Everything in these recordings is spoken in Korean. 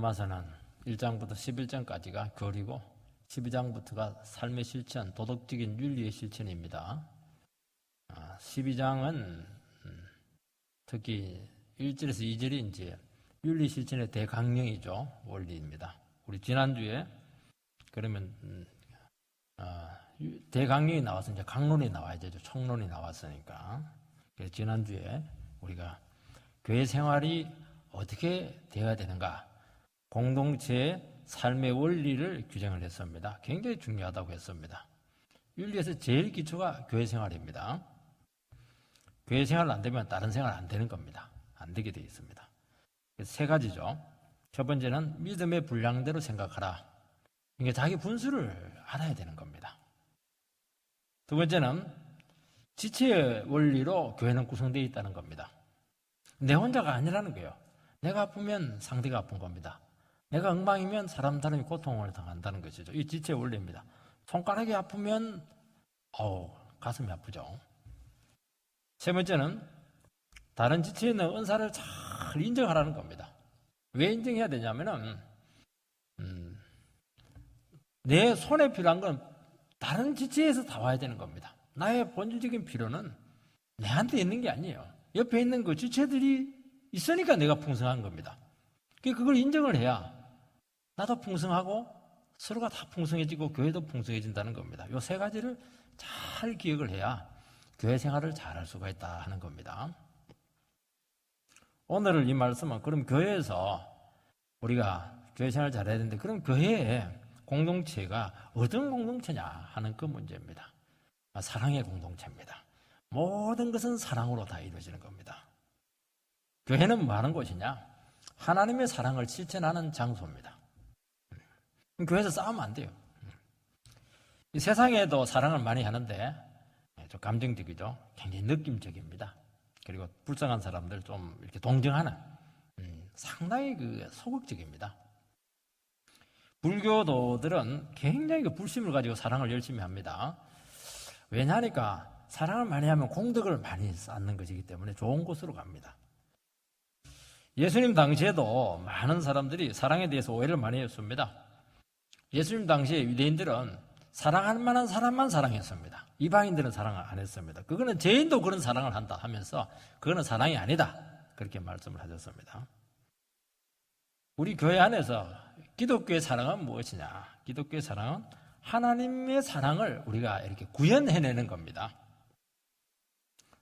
로마서는 1장부터 11장까지가 교리고 12장부터가 삶의 실천, 도덕적인 윤리의 실천입니다. 12장은 특히 1절에서 2절이 이제 윤리 실천의 대강령이죠. 원리입니다. 우리 지난주에 그러면 대강령이 나와서 이제 강론이 나와야 되죠. 총론이 나왔으니까. 그래서 지난주에 우리가 교회 생활이 어떻게 되어야 되는가, 공동체의 삶의 원리를 규정을 했습니다. 굉장히 중요하다고 했습니다. 윤리에서 제일 기초가 교회 생활입니다. 교회 생활 안 되면 다른 생활 안 되는 겁니다. 안 되게 되어 있습니다. 그래서 세 가지죠. 첫 번째는 믿음의 분량대로 생각하라. 그러니까 자기 분수를 알아야 되는 겁니다. 두 번째는 지체의 원리로 교회는 구성되어 있다는 겁니다. 내 혼자가 아니라는 거예요. 내가 아프면 상대가 아픈 겁니다. 내가 엉망이면 사람이 고통을 당한다는 것이죠. 이 지체의 원리입니다. 손가락이 아프면 가슴이 아프죠. 세 번째는 다른 지체에 있는 은사를 잘 인정하라는 겁니다. 왜 인정해야 되냐면은 내 손에 필요한 건 다른 지체에서 다 와야 되는 겁니다. 나의 본질적인 필요는 내한테 있는 게 아니에요. 옆에 있는 그 지체들이 있으니까 내가 풍성한 겁니다. 그걸 인정을 해야 나도 풍성하고 서로가 다 풍성해지고 교회도 풍성해진다는 겁니다. 이 세 가지를 잘 기억을 해야 교회 생활을 잘할 수가 있다 하는 겁니다. 오늘 이 말씀은 그럼 교회에서 우리가 교회 생활을 잘해야 되는데 그럼 교회에 공동체가 어떤 공동체냐 하는 그 문제입니다. 사랑의 공동체입니다. 모든 것은 사랑으로 다 이루어지는 겁니다. 교회는 뭐 하는 곳이냐? 하나님의 사랑을 실천하는 장소입니다. 교회에서 싸우면 안 돼요. 이 세상에도 사랑을 많이 하는데 좀 감정적이죠. 굉장히 느낌적입니다. 그리고 불쌍한 사람들 좀 이렇게 동정하는 상당히 소극적입니다. 불교도들은 굉장히 불심을 가지고 사랑을 열심히 합니다. 왜냐하니까 사랑을 많이 하면 공덕을 많이 쌓는 것이기 때문에 좋은 곳으로 갑니다. 예수님 당시에도 많은 사람들이 사랑에 대해서 오해를 많이 했습니다. 예수님 당시에 유대인들은 사랑할 만한 사람만 사랑했습니다. 이방인들은 사랑을 안 했습니다. 그거는 죄인도 그런 사랑을 한다 하면서 그거는 사랑이 아니다. 그렇게 말씀을 하셨습니다. 우리 교회 안에서 기독교의 사랑은 무엇이냐? 기독교의 사랑은 하나님의 사랑을 우리가 이렇게 구현해내는 겁니다.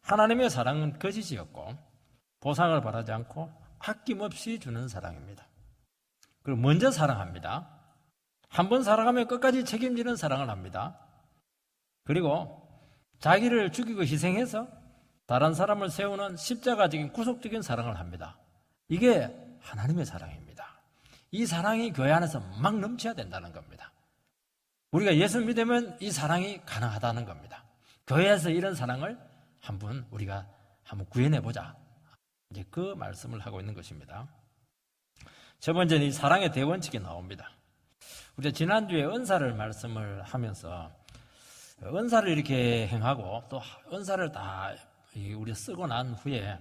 하나님의 사랑은 거짓이었고 보상을 바라지 않고 아낌없이 주는 사랑입니다. 그리고 먼저 사랑합니다. 한 번 사랑하면 끝까지 책임지는 사랑을 합니다. 그리고 자기를 죽이고 희생해서 다른 사람을 세우는 십자가적인 구속적인 사랑을 합니다. 이게 하나님의 사랑입니다. 이 사랑이 교회 안에서 막 넘쳐야 된다는 겁니다. 우리가 예수 믿으면 이 사랑이 가능하다는 겁니다. 교회에서 이런 사랑을 우리가 한번 구현해보자. 이제 그 말씀을 하고 있는 것입니다. 첫 번째는 이 사랑의 대원칙이 나옵니다. 우리가 지난주에 은사를 말씀을 하면서 은사를 이렇게 행하고 또 은사를 다 우리 쓰고 난 후에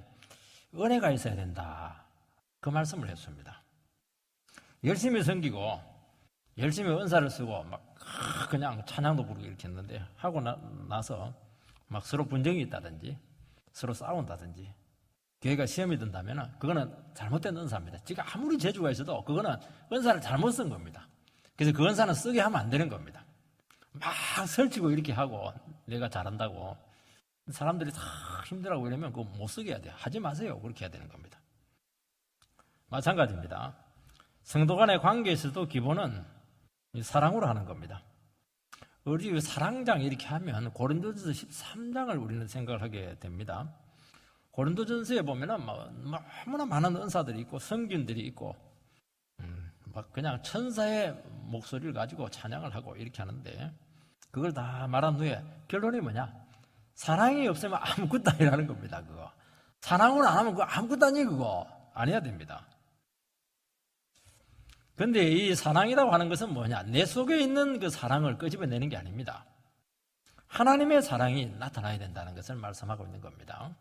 은혜가 있어야 된다. 그 말씀을 했습니다. 열심히 섬기고 열심히 은사를 쓰고 막 그냥 찬양도 부르고 이렇게 했는데 하고 나서 막 서로 분쟁이 있다든지 서로 싸운다든지 교회가 시험이 든다면 그거는 잘못된 은사입니다. 지가 아무리 재주가 있어도 그거는 은사를 잘못 쓴 겁니다. 그래서 그 은사는 쓰게 하면 안 되는 겁니다. 막 설치고 이렇게 하고 내가 잘한다고 사람들이 다 힘들어하고 이러면 그거 못 쓰게 해야 돼요. 하지 마세요. 그렇게 해야 되는 겁니다. 마찬가지입니다. 성도 간의 관계에서도 기본은 사랑으로 하는 겁니다. 우리 사랑장 이렇게 하면 고린도전서 13장을 우리는 생각을 하게 됩니다. 고린도전서에 보면은 너무나 많은 은사들이 있고 성균들이 있고 막 그냥 천사의 목소리를 가지고 찬양을 하고 이렇게 하는데 그걸 다 말한 후에 결론이 뭐냐? 사랑이 없으면 아무것도 아니라는 겁니다. 그거 사랑을 안 하면 그거 아무것도 아니에요. 그거 안 해야 됩니다. 그런데 이 사랑이라고 하는 것은 뭐냐? 내 속에 있는 그 사랑을 끄집어내는 게 아닙니다. 하나님의 사랑이 나타나야 된다는 것을 말씀하고 있는 겁니다.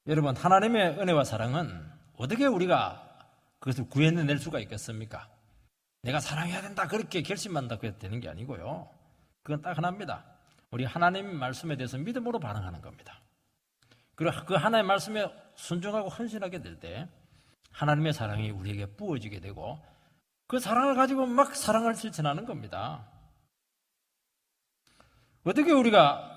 여러분, 하나님의 은혜와 사랑은 어떻게 우리가 그것을 구해낼 수가 있겠습니까? 내가 사랑해야 된다 그렇게 결심한다고 해도 되는 게 아니고요. 그건 딱 하나입니다. 우리 하나님 말씀에 대해서 믿음으로 반응하는 겁니다. 그리고 그 하나님의 말씀에 순종하고 헌신하게 될 때 하나님의 사랑이 우리에게 부어지게 되고 그 사랑을 가지고 막 사랑을 실천하는 겁니다. 어떻게 우리가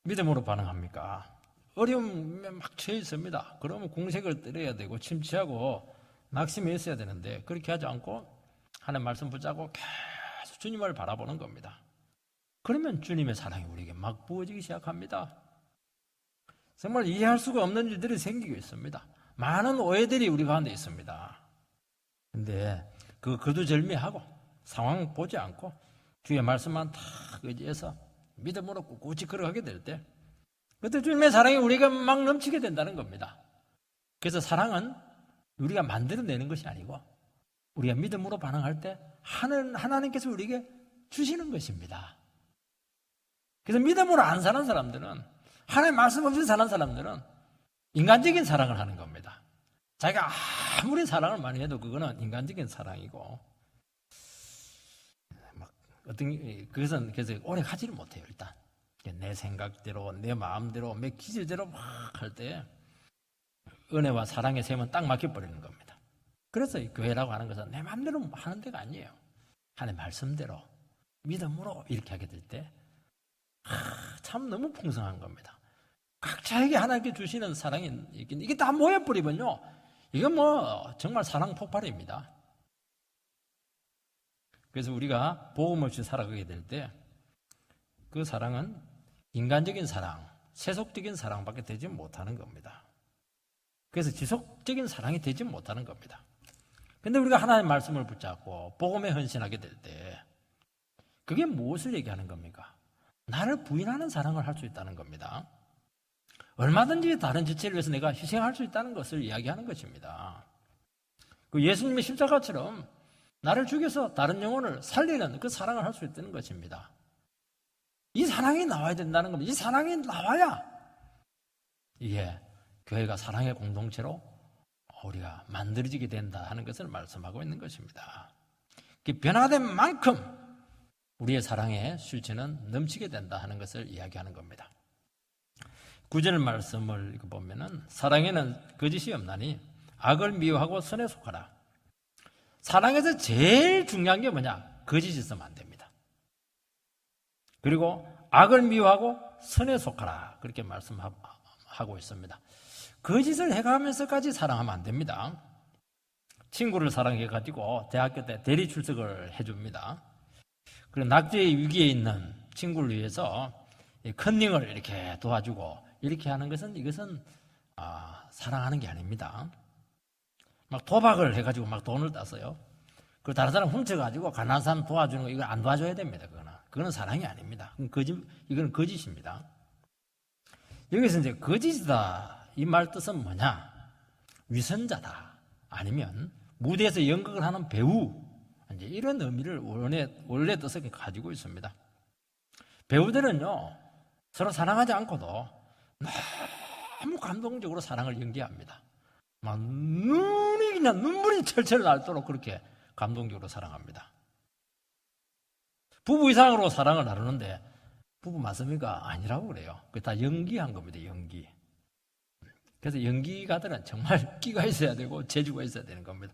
믿음으로 반응합니까? 어려움에 막 처해 있습니다. 그러면 공색을 떨어야 되고 침체하고 낙심해 있어야 되는데 그렇게 하지 않고 하나님 말씀 붙잡고 계속 주님을 바라보는 겁니다. 그러면 주님의 사랑이 우리에게 막 부어지기 시작합니다. 정말 이해할 수가 없는 일들이 생기고 있습니다. 많은 오해들이 우리 가운데 있습니다. 근데 거두절미하고 상황 보지 않고 주의 말씀만 다 의지해서 믿음으로 꿋꿋이 걸어가게 될 때 그때 주님의 사랑이 우리가 막 넘치게 된다는 겁니다. 그래서 사랑은 우리가 만들어내는 것이 아니고 우리가 믿음으로 반응할 때 하나님께서 우리에게 주시는 것입니다. 그래서 믿음으로 안 사는 사람들은 하나님 말씀 없이 사는 사람들은 인간적인 사랑을 하는 겁니다. 자기가 아무리 사랑을 많이 해도 그거는 인간적인 사랑이고 그것은 그래서 오래 가지를 못해요. 일단 내 생각대로 내 마음대로 내 기질대로 막 할 때 은혜와 사랑의 셈은 딱 막혀버리는 겁니다. 그래서 교회라고 하는 것은 내 마음대로 하는 데가 아니에요. 하나님 말씀대로 믿음으로 이렇게 하게 될 때 참 너무 풍성한 겁니다. 각자에게 하나님께 주시는 사랑이 있긴 이게 다 모여버리면요 이건 뭐 정말 사랑 폭발입니다. 그래서 우리가 복음 없이 살아가게 될 때 그 사랑은 인간적인 사랑, 세속적인 사랑밖에 되지 못하는 겁니다. 그래서 지속적인 사랑이 되지 못하는 겁니다. 그런데 우리가 하나님의 말씀을 붙잡고 복음에 헌신하게 될 때 그게 무엇을 얘기하는 겁니까? 나를 부인하는 사랑을 할 수 있다는 겁니다. 얼마든지 다른 지체를 위해서 내가 희생할 수 있다는 것을 이야기하는 것입니다. 그 예수님의 십자가처럼 나를 죽여서 다른 영혼을 살리는 그 사랑을 할 수 있다는 것입니다. 이 사랑이 나와야 된다는 겁니다. 이 사랑이 나와야 이게 교회가 사랑의 공동체로 우리가 만들어지게 된다 하는 것을 말씀하고 있는 것입니다. 변화된 만큼 우리의 사랑의 실체는 넘치게 된다 하는 것을 이야기하는 겁니다. 9절 말씀을 보면은 사랑에는 거짓이 없나니 악을 미워하고 선에 속하라. 사랑에서 제일 중요한 게 뭐냐? 거짓이 있으면 안 됩니다. 그리고 악을 미워하고 선에 속하라. 그렇게 말씀하고 있습니다. 거짓을 해가면서까지 사랑하면 안 됩니다. 친구를 사랑해가지고 대학교 때 대리 출석을 해줍니다. 그리고 낙제의 위기에 있는 친구를 위해서 컨닝을 이렇게 도와주고 이렇게 하는 것은 이것은 사랑하는 게 아닙니다. 막 도박을 해가지고 막 돈을 땄어요. 그리고 다른 사람 훔쳐가지고 가난한 사람 도와주는 거 이거 안 도와줘야 됩니다. 그거는 사랑이 아닙니다. 이거는 거짓입니다. 여기서 이제 거짓이다 이 말 뜻은 뭐냐? 위선자다 아니면 무대에서 연극을 하는 배우 이제 이런 의미를 원래 뜻을 가지고 있습니다. 배우들은요 서로 사랑하지 않고도 너무 감동적으로 사랑을 연기합니다. 막 눈물이 철철 날도록 그렇게 감동적으로 사랑합니다. 부부 이상으로 사랑을 나누는데 부부 맞습니까? 아니라고 그래요. 그게 다 연기한 겁니다. 연기. 그래서 연기가들은 정말 끼가 있어야 되고 재주가 있어야 되는 겁니다.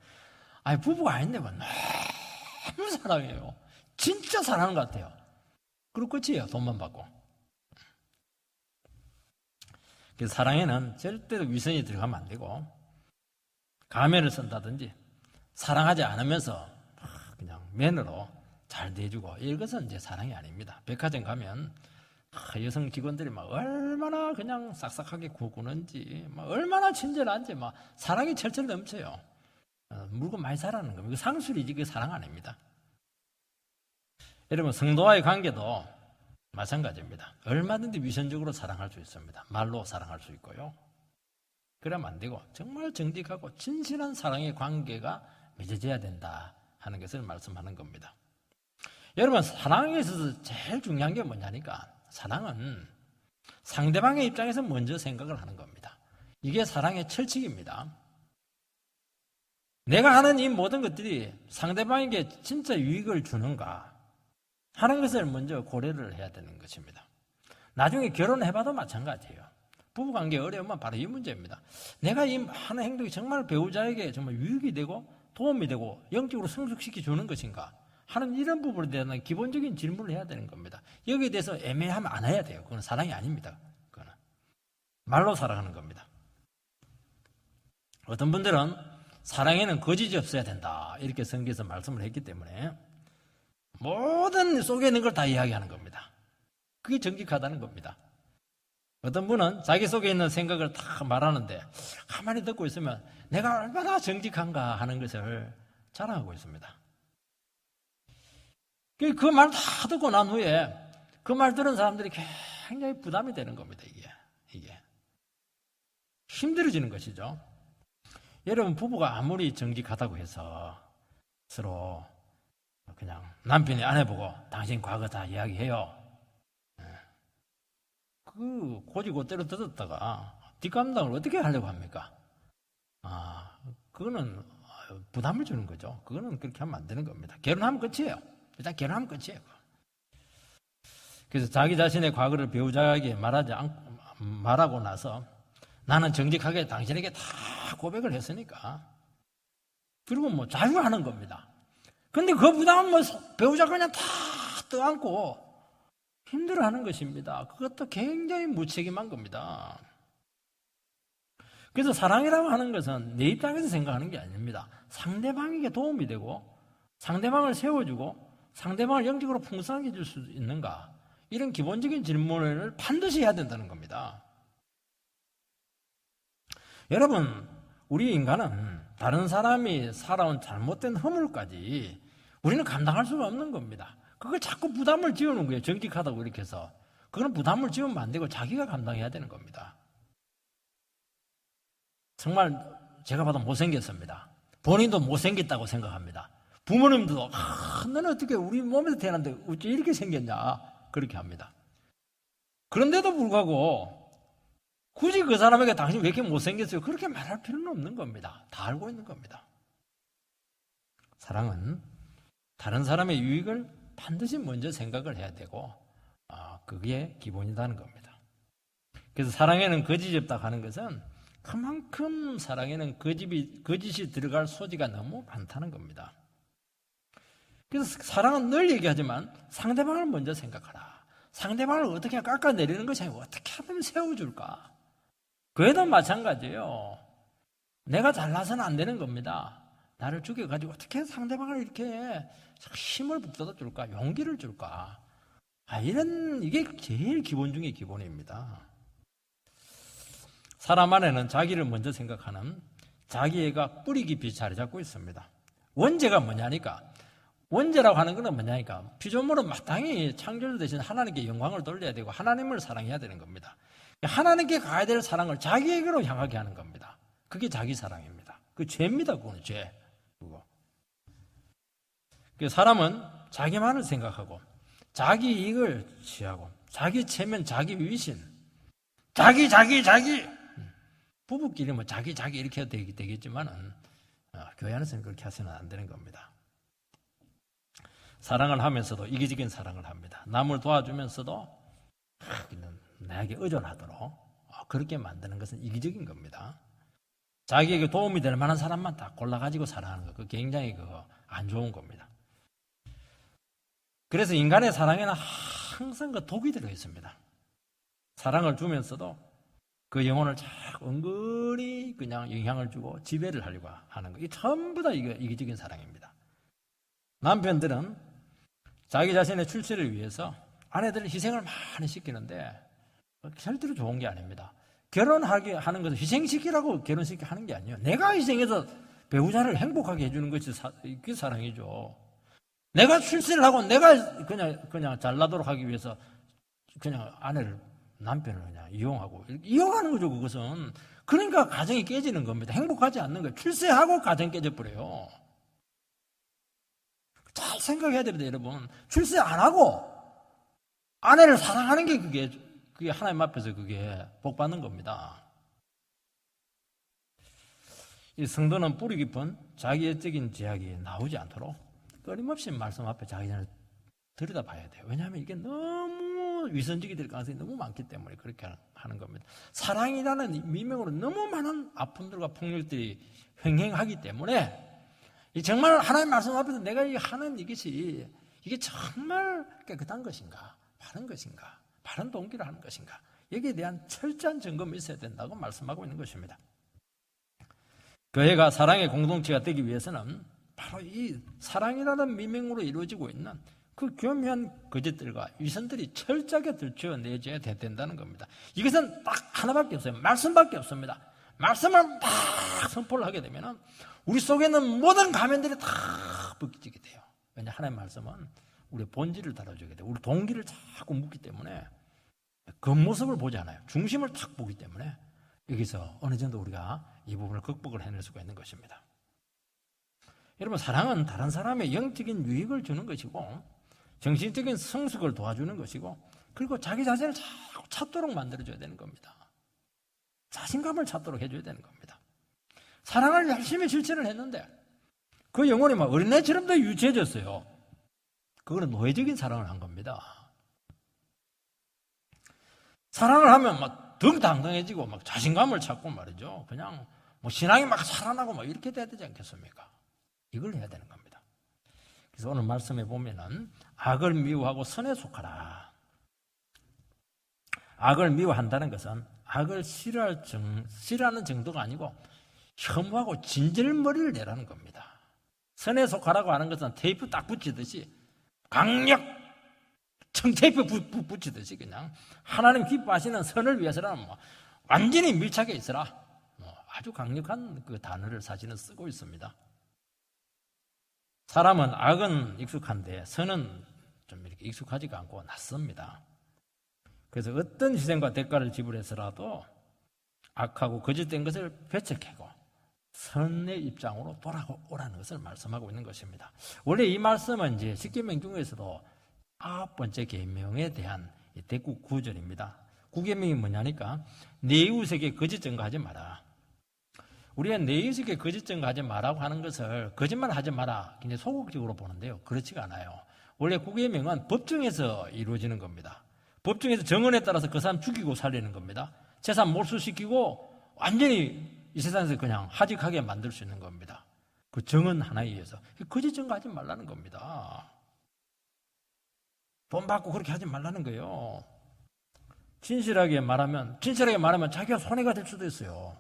아니 부부가 아닌데 뭐 너무 사랑해요. 진짜 사랑하는 것 같아요. 그리고 끝이에요. 돈만 받고. 그래서 사랑에는 절대로 위선이 들어가면 안 되고 가면을 쓴다든지 사랑하지 않으면서 그냥 매너로 잘 대해주고 이것은 이제 사랑이 아닙니다. 백화점 가면 여성 직원들이 막 얼마나 그냥 싹싹하게 구구는지 막 얼마나 친절한지 막 사랑이 철철 넘쳐요. 물건 많이 사라는 겁니다. 이거 상술이지 그게 사랑 아닙니다. 여러분 성도와의 관계도 마찬가지입니다. 얼마든지 위선적으로 사랑할 수 있습니다. 말로 사랑할 수 있고요. 그러면 안 되고 정말 정직하고 진실한 사랑의 관계가 맺어져야 된다 하는 것을 말씀하는 겁니다. 여러분 사랑에 있어서 제일 중요한 게 뭐냐니까 사랑은 상대방의 입장에서 먼저 생각을 하는 겁니다. 이게 사랑의 철칙입니다. 내가 하는 이 모든 것들이 상대방에게 진짜 유익을 주는가 하는 것을 먼저 고려를 해야 되는 것입니다. 나중에 결혼해봐도 마찬가지예요. 부부관계 어려우면 바로 이 문제입니다. 내가 이 하는 행동이 정말 배우자에게 정말 유익이 되고 도움이 되고 영적으로 성숙시켜 주는 것인가 하는 이런 부분에 대한 기본적인 질문을 해야 되는 겁니다. 여기에 대해서 애매하면 안 해야 돼요. 그건 사랑이 아닙니다. 그거는 말로 사랑하는 겁니다. 어떤 분들은 사랑에는 거짓이 없어야 된다 이렇게 성경에서 말씀을 했기 때문에 모든 속에 있는 걸 다 이야기하는 겁니다. 그게 정직하다는 겁니다. 어떤 분은 자기 속에 있는 생각을 다 말하는데 가만히 듣고 있으면 내가 얼마나 정직한가 하는 것을 자랑하고 있습니다. 그 말 다 듣고 난 후에 그 말 들은 사람들이 굉장히 부담이 되는 겁니다. 이게 힘들어지는 것이죠. 여러분 부부가 아무리 정직하다고 해서 서로 그냥 남편이 아내 보고 당신 과거 다 이야기해요. 그 고지고대로 듣었다가 뒷감당을 어떻게 하려고 합니까? 그거는 부담을 주는 거죠. 그거는 그렇게 하면 안 되는 겁니다. 결혼하면 끝이에요. 일단 결혼하면 끝이에요. 그래서 자기 자신의 과거를 배우자에게 말하고 나서 나는 정직하게 당신에게 다 고백을 했으니까 그리고 뭐 자유하는 겁니다. 근데 그 부담은 뭐 배우자가 그냥 다 떠안고 힘들어하는 것입니다. 그것도 굉장히 무책임한 겁니다. 그래서 사랑이라고 하는 것은 내 입장에서 생각하는 게 아닙니다. 상대방에게 도움이 되고 상대방을 세워주고 상대방을 영적으로 풍성하게 해줄 수 있는가 이런 기본적인 질문을 반드시 해야 된다는 겁니다. 여러분 우리 인간은 다른 사람이 살아온 잘못된 허물까지 우리는 감당할 수가 없는 겁니다. 그걸 자꾸 부담을 지우는 거예요. 정직하다고 이렇게 해서. 그건 부담을 지우면 안 되고 자기가 감당해야 되는 겁니다. 정말 제가 봐도 못생겼습니다. 본인도 못생겼다고 생각합니다. 부모님도 너는 어떻게 우리 몸에서 태어났는데 어째 이렇게 생겼냐 그렇게 합니다. 그런데도 불구하고 굳이 그 사람에게 당신 왜 이렇게 못생겼어요? 그렇게 말할 필요는 없는 겁니다. 다 알고 있는 겁니다. 사랑은 다른 사람의 유익을 반드시 먼저 생각을 해야 되고 그게 기본이라는 겁니다. 그래서 사랑에는 거짓이 없다 하는 것은 그만큼 사랑에는 거짓이 들어갈 소지가 너무 많다는 겁니다. 그래서 사랑은 늘 얘기하지만 상대방을 먼저 생각하라. 상대방을 어떻게 깎아내리는 것이 아니고 어떻게 하면 세워줄까. 그에도 마찬가지예요. 내가 잘나서는 안 되는 겁니다. 나를 죽여가지고 어떻게 상대방을 이렇게 힘을 북돋아 줄까? 용기를 줄까? 이게 제일 기본 중의 기본입니다. 사람 안에는 자기를 먼저 생각하는 자기애가 뿌리 깊이 자리 잡고 있습니다. 원죄가 뭐냐니까? 원죄라고 하는 것은 뭐냐니까? 피조물은 마땅히 창조주 대신 하나님께 영광을 돌려야 되고 하나님을 사랑해야 되는 겁니다. 하나님께 가야 될 사랑을 자기에게로 향하게 하는 겁니다. 그게 자기 사랑입니다. 그 죄입니다. 그거는 죄. 그거. 사람은 자기만을 생각하고 자기 이익을 취하고 자기 체면, 자기 위신, 자기 부부끼리 뭐 자기 이렇게 해도 되겠지만은 교회 안에서는 그렇게 해서는 안 되는 겁니다. 사랑을 하면서도 이기적인 사랑을 합니다. 남을 도와주면서도 나에게 의존하도록 그렇게 만드는 것은 이기적인 겁니다. 자기에게 도움이 될 만한 사람만 딱 골라가지고 사랑하는 거, 그 굉장히 안 좋은 겁니다. 그래서 인간의 사랑에는 항상 그 독이 들어 있습니다. 사랑을 주면서도 그 영혼을 은근히 그냥 영향을 주고 지배를 하려고 하는 거. 이 전부 다 이기적인 사랑입니다. 남편들은 자기 자신의 출세를 위해서 아내들을 희생을 많이 시키는데 절대로 좋은 게 아닙니다. 결혼하게 하는 것은 희생시키라고 결혼시키게 하는 게 아니에요. 내가 희생해서 배우자를 행복하게 해주는 것이 그게 사랑이죠. 내가 출세를 하고 내가 그냥 잘나도록 하기 위해서 그냥 남편을 그냥 이용하는 거죠. 그것은. 그러니까 가정이 깨지는 겁니다. 행복하지 않는 거예요. 출세하고 가정 깨져버려요. 잘 생각해야 됩니다, 여러분. 출세 안 하고 아내를 사랑하는 게 그게 하나님 앞에서 그게 복 받는 겁니다. 이 성도는 뿌리 깊은 자기애적인 제약이 나오지 않도록 끊임없이 말씀 앞에 자기 자신을 들여다봐야 돼요. 왜냐하면 이게 너무 위선적이 될 가능성이 너무 많기 때문에 그렇게 하는 겁니다. 사랑이라는 미명으로 너무 많은 아픔들과 폭력들이 횡행하기 때문에 정말 하나님의 말씀 앞에서 내가 하는 이것이 이게 정말 깨끗한 것인가, 바른 것인가, 바른 동기로 하는 것인가, 여기에 대한 철저한 점검이 있어야 된다고 말씀하고 있는 것입니다. 교회가 사랑의 공동체가 되기 위해서는 바로 이 사랑이라는 미명으로 이루어지고 있는 그 교묘한 거짓들과 위선들이 철저하게 들춰내줘야 된다는 겁니다. 이것은 딱 하나밖에 없어요. 말씀밖에 없습니다. 말씀을 딱 선포를 하게 되면 우리 속에 있는 모든 가면들이 다 벗겨지게 돼요. 왜냐, 하나님의 말씀은 우리 본질을 다뤄주게 돼요. 우리 동기를 자꾸 묻기 때문에 겉모습을 보지 않아요. 중심을 탁 보기 때문에 여기서 어느 정도 우리가 이 부분을 극복을 해낼 수가 있는 것입니다. 여러분, 사랑은 다른 사람의 영적인 유익을 주는 것이고 정신적인 성숙을 도와주는 것이고 그리고 자기 자신을 자꾸 찾도록 만들어줘야 되는 겁니다. 자신감을 찾도록 해줘야 되는 겁니다. 사랑을 열심히 실천을 했는데 그 영혼이 막 어린애처럼 더 유치해졌어요. 그거는 노예적인 사랑을 한 겁니다. 사랑을 하면 막 더욱 당당해지고 막 자신감을 찾고 말이죠. 그냥 뭐 신앙이 막 살아나고 막 이렇게 돼야 되지 않겠습니까? 이걸 해야 되는 겁니다. 그래서 오늘 말씀에 보면은 악을 미워하고 선에 속하라. 악을 미워한다는 것은 악을 싫어하는 정도가 아니고 혐오하고 진절머리를 내라는 겁니다. 선에 속하라고 하는 것은 테이프 딱 붙이듯이 강력 청테이프 붙이듯이 그냥 하나님 기뻐하시는 선을 위해서는 뭐 완전히 밀착해 있으라. 아주 강력한 그 단어를 사실은 쓰고 있습니다. 사람은 악은 익숙한데 선은 좀 이렇게 익숙하지가 않고 낯섭니다. 그래서 어떤 희생과 대가를 지불해서라도 악하고 거짓된 것을 배척하고 선의 입장으로 돌아오라는 것을 말씀하고 있는 것입니다. 원래 이 말씀은 이제 십계명 중에서도 9번째 계명에 대한 대구 구절입니다. 9계명이 뭐냐니까 내 이웃에게 거짓 증거하지 마라. 우리가 내 이웃에게 거짓 증거하지 마라고 하는 것을 거짓말 하지 마라 굉장히 소극적으로 보는데요. 그렇지가 않아요. 원래 9계명은 법정에서 이루어지는 겁니다. 법정에서 정언에 따라서 그 사람 죽이고 살리는 겁니다. 재산 몰수시키고 완전히 이 세상에서 그냥 하직하게 만들 수 있는 겁니다. 그 정언 하나에 의해서 거짓 증거하지 말라는 겁니다. 돈 받고 그렇게 하지 말라는 거예요. 진실하게 말하면 자기가 손해가 될 수도 있어요.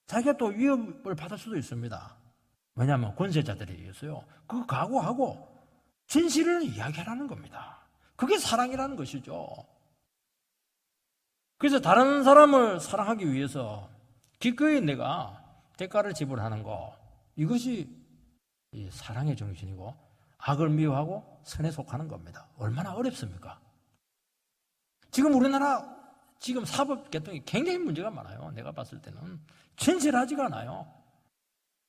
자기가 또 위협을 받을 수도 있습니다. 왜냐하면 권세자들에 의해서요. 그거 각오하고 진실을 이야기하라는 겁니다. 그게 사랑이라는 것이죠. 그래서 다른 사람을 사랑하기 위해서 기꺼이 내가 대가를 지불하는 거, 이것이 이 사랑의 정신이고 악을 미워하고 선에 속하는 겁니다. 얼마나 어렵습니까? 지금 우리나라 지금 사법 계통이 굉장히 문제가 많아요. 내가 봤을 때는 진실하지가 않아요.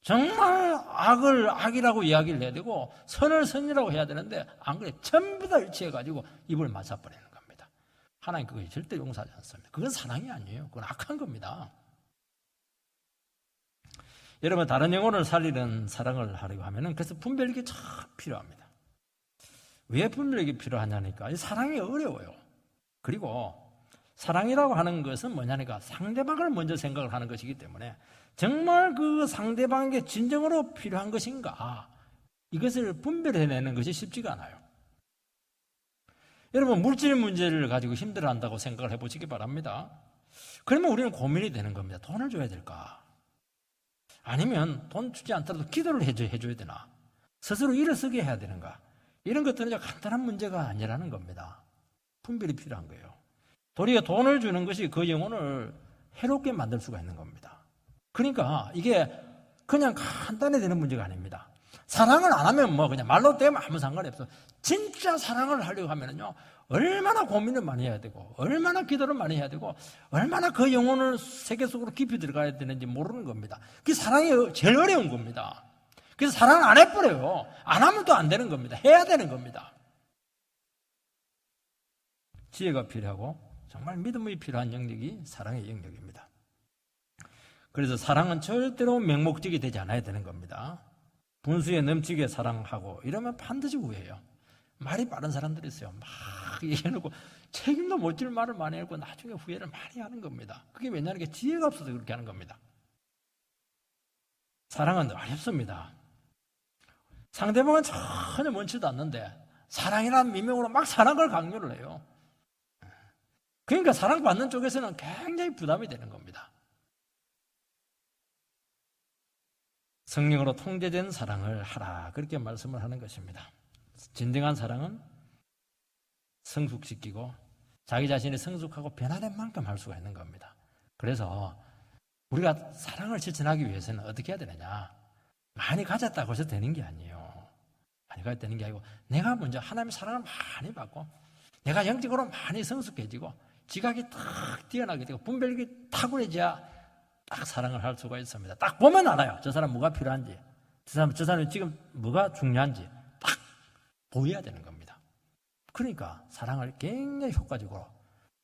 정말 악을 악이라고 이야기를 해야 되고 선을 선이라고 해야 되는데 안 그래. 전부 다 일치해가지고 입을 맞아버리는 겁니다. 하나님 그거 절대 용서하지 않습니다. 그건 사랑이 아니에요. 그건 악한 겁니다. 여러분, 다른 영혼을 살리는 사랑을 하려고 하면은 그래서 분별력이 참 필요합니다. 왜 분별력이 필요하냐니까 이 사랑이 어려워요. 그리고 사랑이라고 하는 것은 뭐냐니까 상대방을 먼저 생각을 하는 것이기 때문에 정말 그 상대방에게 진정으로 필요한 것인가 이것을 분별해내는 것이 쉽지가 않아요. 여러분, 물질 문제를 가지고 힘들어한다고 생각을 해보시기 바랍니다. 그러면 우리는 고민이 되는 겁니다. 돈을 줘야 될까? 아니면 돈 주지 않더라도 기도를 해줘야 되나? 스스로 일을 쓰게 해야 되는가? 이런 것들은 간단한 문제가 아니라는 겁니다. 분별이 필요한 거예요. 도리어 돈을 주는 것이 그 영혼을 해롭게 만들 수가 있는 겁니다. 그러니까 이게 그냥 간단히 되는 문제가 아닙니다. 사랑을 안 하면 뭐 그냥 말로 되면 아무 상관이 없어. 진짜 사랑을 하려고 하면은요, 얼마나 고민을 많이 해야 되고, 얼마나 기도를 많이 해야 되고, 얼마나 그 영혼을 세계 속으로 깊이 들어가야 되는지 모르는 겁니다. 그게 사랑이 제일 어려운 겁니다. 그래서 사랑을 안 해버려요. 안 하면 또 안 되는 겁니다. 해야 되는 겁니다. 지혜가 필요하고 정말 믿음이 필요한 영역이 사랑의 영역입니다. 그래서 사랑은 절대로 맹목적이 되지 않아야 되는 겁니다. 분수에 넘치게 사랑하고 이러면 반드시 후회해요. 말이 빠른 사람들이 있어요. 막 얘기해놓고 책임도 못 질 말을 많이 하고 나중에 후회를 많이 하는 겁니다. 그게 왜냐하면 지혜가 없어서 그렇게 하는 겁니다. 사랑은 어렵습니다. 상대방은 전혀 원치도 않는데 사랑이라는 미명으로 막 사랑을 강요를 해요. 그러니까 사랑받는 쪽에서는 굉장히 부담이 되는 겁니다. 성령으로 통제된 사랑을 하라, 그렇게 말씀을 하는 것입니다. 진정한 사랑은 성숙시키고 자기 자신이 성숙하고 변화된 만큼 할 수가 있는 겁니다. 그래서 우리가 사랑을 실천하기 위해서는 어떻게 해야 되느냐, 많이 가졌다고 해서 되는 게 아니에요. 많이 가졌다 되는 게 아니고 내가 먼저 하나님의 사랑을 많이 받고 내가 영적으로 많이 성숙해지고 지각이 탁 뛰어나게 되고 분별력이 탁월해져야 딱 사랑을 할 수가 있습니다. 딱 보면 알아요. 저 사람 뭐가 필요한지, 저 사람이 지금 뭐가 중요한지 딱 보여야 되는 겁니다. 그러니까 사랑을 굉장히 효과적으로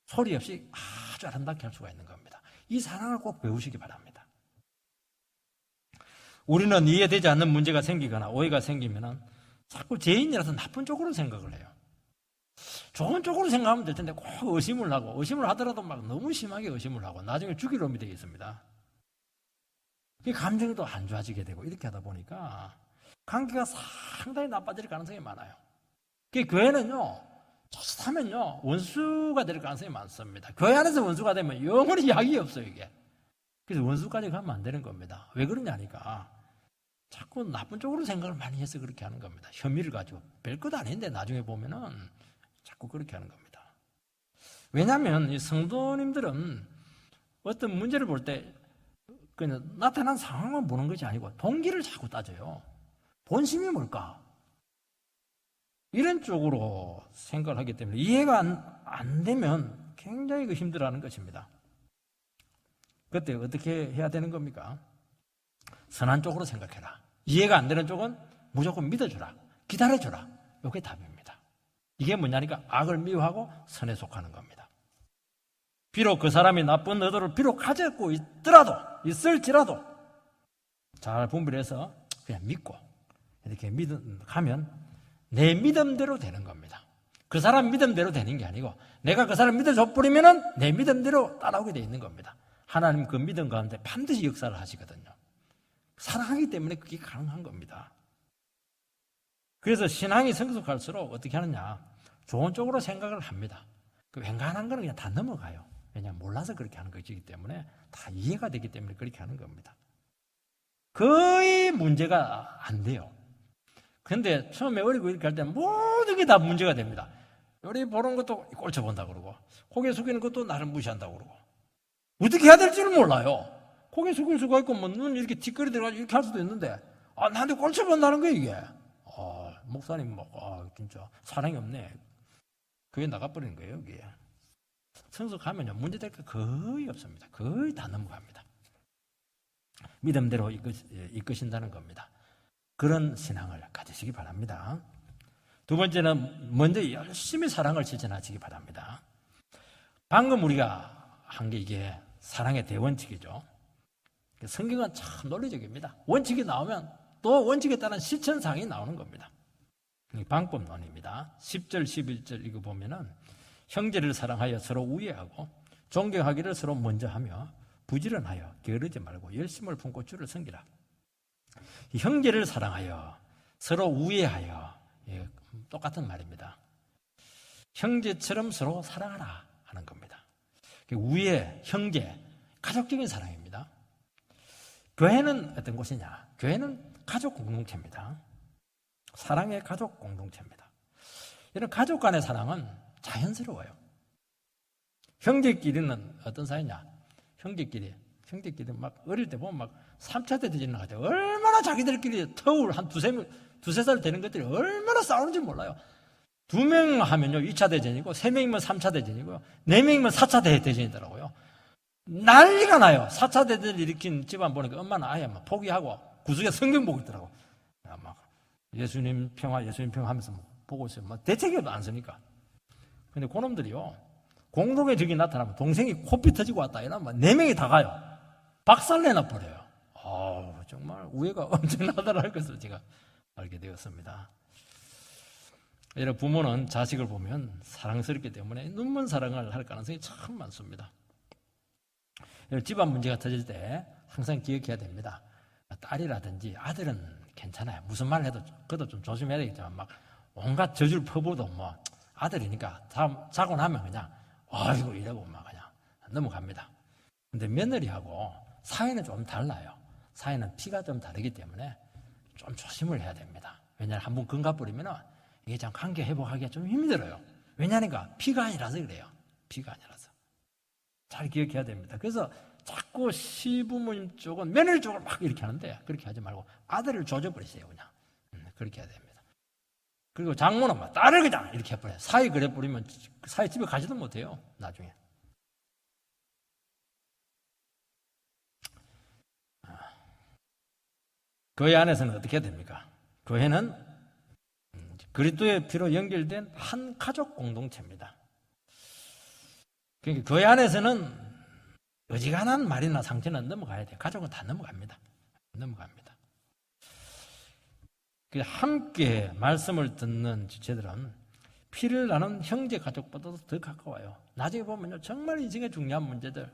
소리 없이 아주 아름답게 할 수가 있는 겁니다. 이 사랑을 꼭 배우시기 바랍니다. 우리는 이해되지 않는 문제가 생기거나 오해가 생기면 자꾸 죄인이라서 나쁜 쪽으로 생각을 해요. 좋은 쪽으로 생각하면 될 텐데 꼭 의심을 하고, 의심을 하더라도 막 너무 심하게 의심을 하고 나중에 죽일 놈이 되겠습니다. 감정도 안 좋아지게 되고 이렇게 하다 보니까 관계가 상당히 나빠질 가능성이 많아요. 교회는요, 잘못하면요 원수가 될 가능성이 많습니다. 교회 안에서 원수가 되면 영원히 약이 없어요, 이게. 그래서 원수까지 가면 안 되는 겁니다. 왜 그러냐니까 자꾸 나쁜 쪽으로 생각을 많이 해서 그렇게 하는 겁니다. 혐의를 가지고 별것 아닌데 나중에 보면은 자꾸 그렇게 하는 겁니다. 왜냐하면 이 성도님들은 어떤 문제를 볼 때 그냥 나타난 상황만 보는 것이 아니고 동기를 자꾸 따져요. 본심이 뭘까? 이런 쪽으로 생각을 하기 때문에 이해가 안 되면 굉장히 힘들어하는 것입니다. 그때 어떻게 해야 되는 겁니까? 선한 쪽으로 생각해라. 이해가 안 되는 쪽은 무조건 믿어주라. 기다려주라. 이게 답입니다. 이게 뭐냐니까 악을 미워하고 선에 속하는 겁니다. 비록 그 사람이 나쁜 의도를 비록 가졌고 있을지라도 잘 분별해서 그냥 믿고 이렇게 가면 내 믿음대로 되는 겁니다. 그 사람 믿음대로 되는 게 아니고 내가 그 사람 믿어줘 버리면은 내 믿음대로 따라오게 돼 있는 겁니다. 하나님 그 믿음 가운데 반드시 역사를 하시거든요. 사랑하기 때문에 그게 가능한 겁니다. 그래서 신앙이 성숙할수록 어떻게 하느냐, 좋은 쪽으로 생각을 합니다. 그 웬간한 거는 그냥 다 넘어가요. 왜냐하면 몰라서 그렇게 하는 것이기 때문에 다 이해가 되기 때문에 그렇게 하는 겁니다. 거의 문제가 안 돼요. 그런데 처음에 어리고 이렇게 할 때는 모든 게 다 문제가 됩니다. 요리 보는 것도 꼴쳐본다 그러고 고개 숙이는 것도 나를 무시한다고 그러고 어떻게 해야 될지를 몰라요. 고개 숙일 수가 있고 뭐 눈 이렇게 뒷거리 들어가지고 이렇게 할 수도 있는데 나한테 꼴쳐본다는 거예요 이게. 목사님 진짜 사랑이 없네. 그게 나가버리는 거예요 여기에. 성숙하면요 문제될 게 거의 없습니다. 거의 다 넘어갑니다. 믿음대로 이끄신다는 겁니다. 그런 신앙을 가지시기 바랍니다. 두 번째는 먼저 열심히 사랑을 실천하시기 바랍니다. 방금 우리가 한 게 이게 사랑의 대원칙이죠. 성경은 참 논리적입니다. 원칙이 나오면 또 원칙에 따른 실천사항이 나오는 겁니다. 방법론입니다. 10절, 11절 이거 보면은 형제를 사랑하여 서로 우애하고 존경하기를 서로 먼저 하며 부지런하여 게으르지 말고 열심을 품고 주를 섬기라. 형제를 사랑하여 서로 우애하여 똑같은 말입니다. 형제처럼 서로 사랑하라 하는 겁니다. 우애, 형제, 가족적인 사랑입니다. 교회는 어떤 곳이냐? 교회는 가족 공동체입니다. 사랑의 가족 공동체입니다. 이런 가족 간의 사랑은 자연스러워요. 형제끼리는 어떤 사이냐? 형제끼리 막 어릴 때 보면 막 3차 대전을 하죠. 얼마나 자기들끼리 터울 한 두세 살 되는 것들이 얼마나 싸우는지 몰라요. 2명 하면요 2차 대전이고 3명이면 3차 대전이고요 4명이면 4차 대전이더라고요. 난리가 나요. 4차 대전을 일으킨 집안 보니까 엄마는 아예 막 포기하고 구석에 성경 보고 있더라고. 막 예수님 평화 하면서 보고 있어요. 막 대책에도 안 쓰니까. 근데 그놈들이요 공동의 적이 나타나면 동생이 코피 터지고 왔다 이러면 4명이 다 가요. 박살내나 버려요. 정말 우애가 엄청나다는 것을 제가 알게 되었습니다. 여러분, 부모는 자식을 보면 사랑스럽기 때문에 눈먼 사랑을 할 가능성이 참 많습니다. 집안 문제가 터질 때 항상 기억해야 됩니다. 딸이라든지 아들은 괜찮아요. 무슨 말 해도 그것도 좀 조심해야 되겠지만 막 온갖 저주를 퍼부어도 뭐 아들이니까 자고 나면 그냥 아이고 이러고 막 그냥 넘어갑니다. 근데 며느리하고 사이는 좀 달라요. 사이는 피가 좀 다르기 때문에 좀 조심을 해야 됩니다. 왜냐하면 한번 금가버리면 이게 참 관계 회복하기가 좀 힘들어요. 왜냐하니까 피가 아니라서 그래요. 피가 아니라서. 잘 기억해야 됩니다. 그래서 자꾸 시부모님 쪽은 며느리 쪽을 막 이렇게 하는데 그렇게 하지 말고 아들을 조져버리세요. 그냥 그렇게 해야 됩니다. 그리고 장모는 막 딸을 그냥 이렇게 해버려요. 사이 그래 버리면 사이 집에 가지도 못해요. 나중에. 교회 안에서는 어떻게 해야 됩니까? 교회는 그리스도의 피로 연결된 한 가족 공동체입니다. 그러니까 교회 안에서는 어지간한 말이나 상처는 넘어가야 돼요. 가족은 다 넘어갑니다. 넘어갑니다. 함께 말씀을 듣는 지체들은 피를 나눈 형제 가족보다도 더 가까워요. 나중에 보면요, 정말 인생의 중요한 문제들,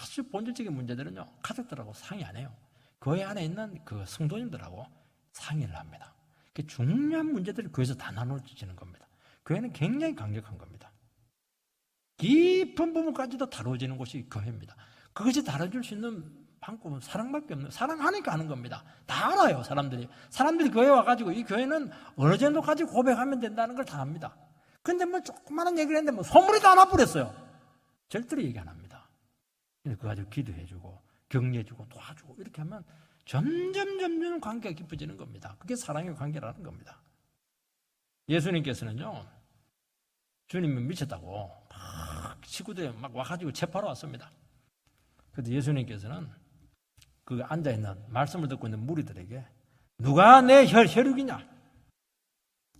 아주 본질적인 문제들은요, 가족들하고 상의 안 해요. 교회 안에 있는 그 성도님들하고 상의를 합니다. 그 중요한 문제들을 교회에서 다 나눠주시는 겁니다. 교회는 굉장히 강력한 겁니다. 깊은 부분까지도 다뤄지는 곳이 교회입니다. 그것이 다뤄줄 수 있는 방법은 사랑밖에 없는, 사랑하니까 하는 겁니다. 다 알아요, 사람들이. 사람들이 교회 와가지고 이 교회는 어느 정도까지 고백하면 된다는 걸 다 압니다. 근데 뭐 조그마한 얘기를 했는데 뭐 소문이 다 나버렸어요. 절대로 얘기 안 합니다. 그거 가지고 기도해주고, 격려해주고, 도와주고, 이렇게 하면 점점 관계가 깊어지는 겁니다. 그게 사랑의 관계라는 겁니다. 예수님께서는요, 주님은 미쳤다고 막 식구들이 막 와가지고 재파로 왔습니다. 그런데 예수님께서는 그 앉아있는 말씀을 듣고 있는 무리들에게 누가 내 혈육이냐?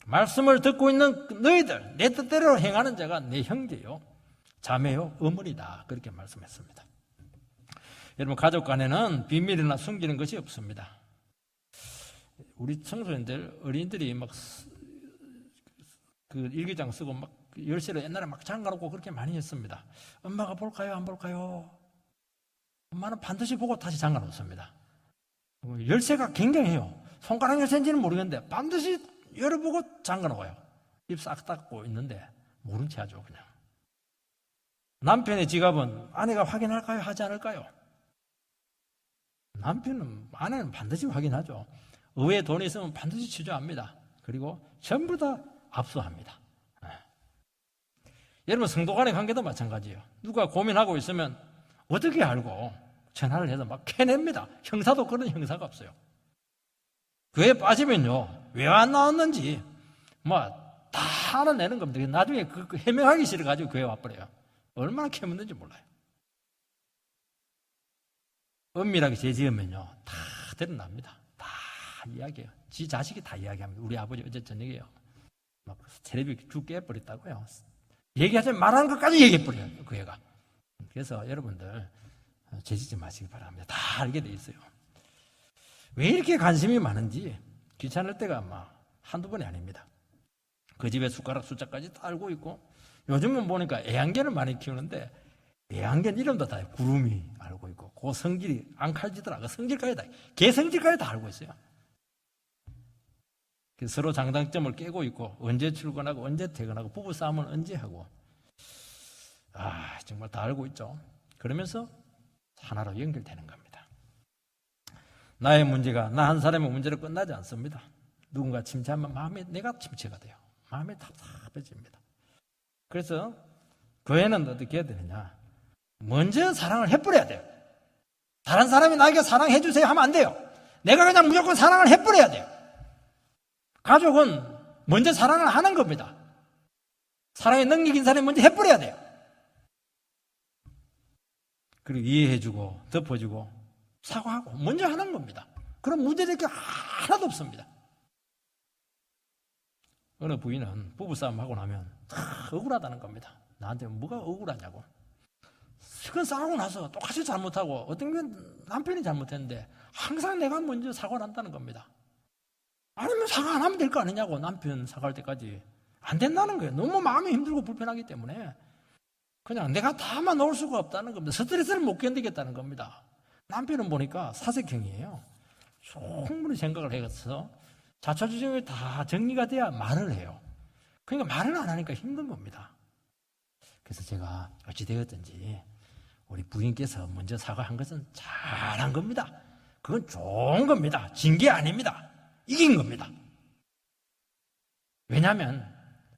말씀을 듣고 있는 너희들, 내 뜻대로 행하는 자가 내 형제요, 자매요, 어머니다. 그렇게 말씀했습니다. 여러분, 가족 간에는 비밀이나 숨기는 것이 없습니다. 우리 청소년들, 어린이들이 막 그 일기장 쓰고 막 열쇠로 옛날에 막 잠가놓고 그렇게 많이 했습니다. 엄마가 볼까요? 안 볼까요? 엄마는 반드시 보고 다시 잠가놓습니다. 열쇠가 굉장해요. 손가락 열쇠인지는 모르겠는데 반드시 열어보고 잠가놓아요. 입 싹 닫고 있는데 모른 채 하죠, 그냥. 남편의 지갑은 아내가 확인할까요? 하지 않을까요? 아내는 반드시 확인하죠. 의외에 돈이 있으면 반드시 취조합니다. 그리고 전부 다 압수합니다. 여러분, 성도 간의 관계도 마찬가지예요. 누가 고민하고 있으면 어떻게 알고 전화를 해서 막 캐냅니다. 형사도 그런 형사가 없어요. 교회에 빠지면요, 왜 안 나왔는지 다 알아내는 겁니다. 나중에 그 해명하기 싫어가지고 교회 와버려요. 얼마나 캐묻는지 몰라요. 은밀하게 죄지으면요, 다 드러납니다. 다 이야기해요. 지 자식이 다 이야기합니다. 우리 아버지 어제 저녁에요, 막 텔레비 죽 깨버렸다고요. 얘기하지 말하는 것까지 얘기해버려요, 그 애가. 그래서 여러분들 죄짓지 마시기 바랍니다. 다 알게 돼 있어요. 왜 이렇게 관심이 많은지 귀찮을 때가 한두 번이 아닙니다. 그 집에 숟가락 숫자까지 다 알고 있고, 요즘은 보니까 애완견을 많이 키우는데 애완견 이름도 다 구름이 알고 있고, 그 성질이 앙칼지더라, 그 성질까지 다, 개 성질까지 다 알고 있어요. 서로 장단점을 깨고 있고, 언제 출근하고 언제 퇴근하고, 부부싸움은 언제 하고, 정말 다 알고 있죠. 그러면서 하나로 연결되는 겁니다. 나의 문제가 나 한 사람의 문제로 끝나지 않습니다. 누군가 침체하면 내가 침체가 돼요. 마음이 답답해집니다. 그래서 교회는 어떻게 해야 되느냐? 먼저 사랑을 해버려야 돼요. 다른 사람이 나에게 사랑해주세요 하면 안 돼요. 내가 그냥 무조건 사랑을 해버려야 돼요. 가족은 먼저 사랑을 하는 겁니다. 사랑의 능력 있는 사람이 먼저 해버려야 돼요. 그리고 이해해주고 덮어주고 사과하고 먼저 하는 겁니다. 그럼 문제될 게 하나도 없습니다. 어느 부인은 부부싸움 하고 나면 억울하다는 겁니다. 나한테 뭐가 억울하냐고. 그건 싸우고 나서 똑같이 잘못하고 어떤 건 남편이 잘못했는데 항상 내가 먼저 사과를 한다는 겁니다. 아니면 사과 안 하면 될 거 아니냐고, 남편 사과할 때까지. 안 된다는 거예요. 너무 마음이 힘들고 불편하기 때문에 그냥 내가 다만 놓을 수가 없다는 겁니다. 스트레스를 못 견디겠다는 겁니다. 남편은 보니까 사색형이에요. 충분히 생각을 해서 자초지종이 다 정리가 돼야 말을 해요. 그러니까 말을 안 하니까 힘든 겁니다. 그래서 제가 어찌되었든지 우리 부인께서 먼저 사과한 것은 잘한 겁니다. 그건 좋은 겁니다. 진 게 아닙니다. 이긴 겁니다. 왜냐하면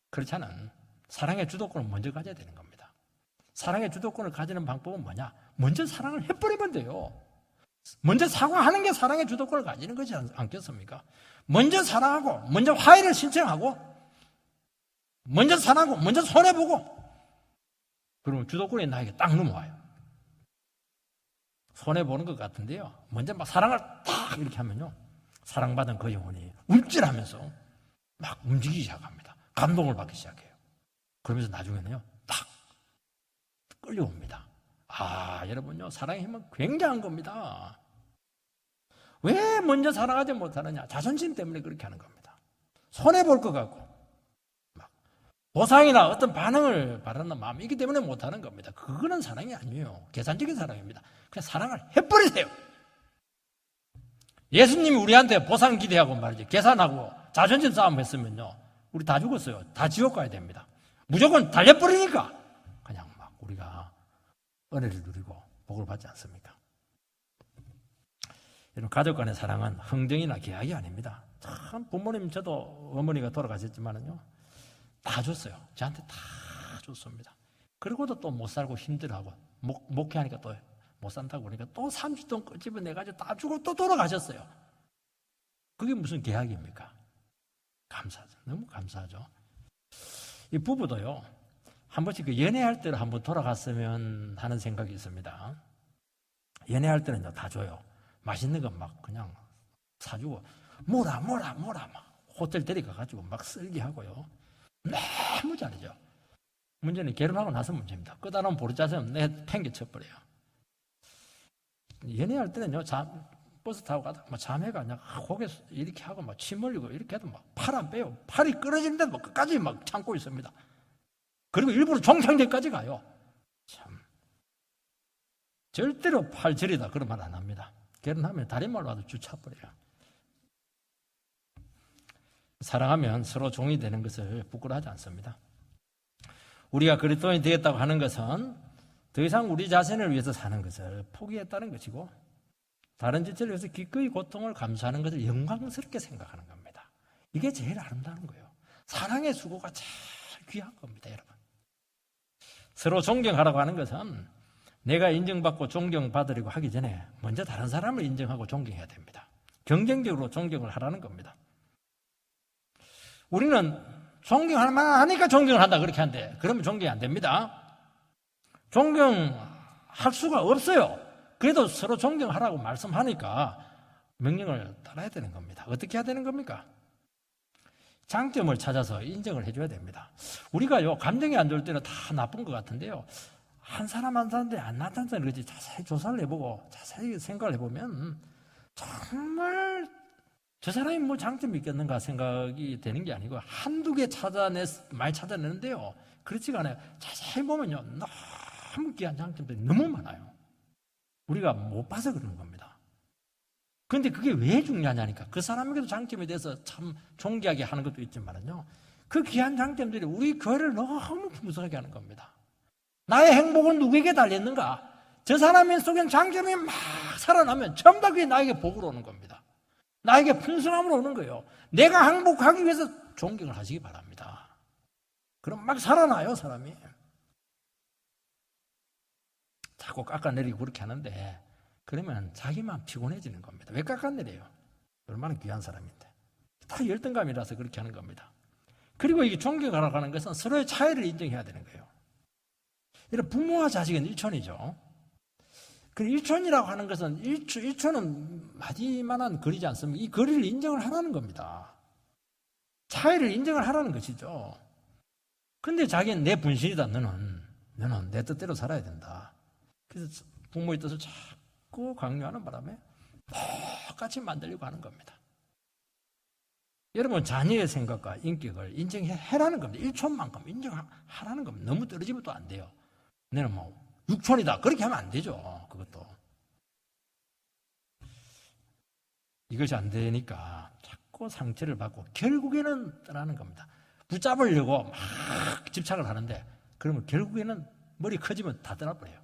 그렇잖아요. 사랑의 주도권을 먼저 가져야 되는 겁니다. 사랑의 주도권을 가지는 방법은 뭐냐? 먼저 사랑을 해버리면 돼요. 먼저 사과하는 게 사랑의 주도권을 가지는 거지 않겠습니까? 먼저 사랑하고, 먼저 화해를 신청하고, 먼저 사랑하고, 먼저 손해보고, 그러면 주도권이 나에게 딱 넘어와요. 손해보는 것 같은데요. 먼저 막 사랑을 딱 이렇게 하면요. 사랑받은 그 영혼이 움찔하면서 막 움직이기 시작합니다. 감동을 받기 시작해요. 그러면서 나중에는요, 딱 끌려옵니다. 아, 여러분요, 사랑의 힘은 굉장한 겁니다. 왜 먼저 사랑하지 못하느냐? 자존심 때문에 그렇게 하는 겁니다. 손해볼 것 같고, 막 보상이나 어떤 반응을 바라는 마음이기 때문에 못하는 겁니다. 그거는 사랑이 아니에요. 계산적인 사랑입니다. 그냥 사랑을 해버리세요. 예수님이 우리한테 보상 기대하고 말이지, 계산하고 자존심 싸움 했으면요, 우리 다 죽었어요. 다 지옥 가야 됩니다. 무조건 달려버리니까 그냥 막 우리가 은혜를 누리고 복을 받지 않습니까? 여러분, 가족 간의 사랑은 흥정이나 계약이 아닙니다. 참, 부모님, 저도 어머니가 돌아가셨지만은요, 다 줬어요. 저한테 다 줬습니다. 그리고도 또 못 살고 힘들어하고, 목회하니까 또 못 산다고 그러니까 또 30돈 끄집어 내가지고 다 주고 또 돌아가셨어요. 그게 무슨 계약입니까? 감사하죠. 너무 감사하죠. 이 부부도요, 한 번씩 그 연애할 때로 한번 돌아갔으면 하는 생각이 있습니다. 연애할 때는요, 다 줘요. 맛있는 거 막 그냥 사주고, 뭐라 막 호텔 데려가가지고 막 쓸기하고요. 너무 잘해줘. 문제는 결혼하고 나서 문제입니다. 끝안하면 보르자세면 내 팽개 쳐버려요. 연애할 때는요, 버스 타고 가다가 막 자매가 그냥 고개 이렇게 하고 막 침 흘리고 이렇게 해도 막 팔 안 빼요. 팔이 끊어지는데도 막 끝까지 막 참고 있습니다. 그리고 일부러 종착역까지 가요. 참. 절대로 팔 저리다 그런 말 안 합니다. 결혼하면 다리말로 와도 주차버려요. 사랑하면 서로 종이 되는 것을 부끄러워하지 않습니다. 우리가 그리스도인이 되었다고 하는 것은 더 이상 우리 자신을 위해서 사는 것을 포기했다는 것이고, 다른 지체를 위해서 기꺼이 고통을 감수하는 것을 영광스럽게 생각하는 겁니다. 이게 제일 아름다운 거예요. 사랑의 수고가 제일 귀한 겁니다, 여러분. 서로 존경하라고 하는 것은 내가 인정받고 존경받으려고 하기 전에 먼저 다른 사람을 인정하고 존경해야 됩니다. 경쟁적으로 존경을 하라는 겁니다. 우리는 존경할 만하니까 존경을 한다 그렇게 하는데, 그러면 존경이 안 됩니다. 존경할 수가 없어요. 그래도 서로 존경하라고 말씀하니까 명령을 따라야 되는 겁니다. 어떻게 해야 되는 겁니까? 장점을 찾아서 인정을 해줘야 됩니다. 우리가요, 감정이 안 좋을 때는 다 나쁜 것 같은데요, 한 사람 한 사람들이 안 나타나는 거지 자세히 조사를 해보고 자세히 생각을 해보면 정말 저 사람이 뭐 장점이 있겠는가 생각이 되는 게 아니고 한두 개 많이 찾아내는데요, 그렇지가 않아요. 자세히 보면요, 너무 귀한 장점들이 너무 많아요. 우리가 못 봐서 그러는 겁니다. 그런데 그게 왜 중요하냐니까, 그 사람에게도 장점에 대해서 참 존귀하게 하는 것도 있지만요, 그 귀한 장점들이 우리 교회를 너무 풍성하게 하는 겁니다. 나의 행복은 누구에게 달렸는가? 저 사람의 속엔 장점이 막 살아나면 전부 다 그게 나에게 복으로 오는 겁니다. 나에게 풍성함으로 오는 거예요. 내가 행복하기 위해서 존경을 하시기 바랍니다. 그럼 막 살아나요, 사람이. 자꾸 깎아내리고 그렇게 하는데, 그러면 자기만 피곤해지는 겁니다. 왜 깎아내려요? 얼마나 귀한 사람인데. 다 열등감이라서 그렇게 하는 겁니다. 그리고 이게 존경하라고 하는 것은 서로의 차이를 인정해야 되는 거예요. 이런 부모와 자식은 일촌이죠. 그 일촌이라고 하는 것은 일촌은 마디만한 거리지 않습니까? 이 거리를 인정을 하라는 겁니다. 차이를 인정을 하라는 것이죠. 근데 자기는 내 분신이다. 너는 내 뜻대로 살아야 된다. 그래서 부모의 뜻을 자꾸 강요하는 바람에 똑같이 만들려고 하는 겁니다. 여러분, 자녀의 생각과 인격을 인정해라는 겁니다. 1촌만큼 인정하라는 겁니다. 너무 떨어지면 또 안 돼요. 너는 뭐 6촌이다 그렇게 하면 안 되죠. 그것도. 이것이 안 되니까 자꾸 상처를 받고 결국에는 떠나는 겁니다. 붙잡으려고 막 집착을 하는데 그러면 결국에는 머리 커지면 다 떠나버려요.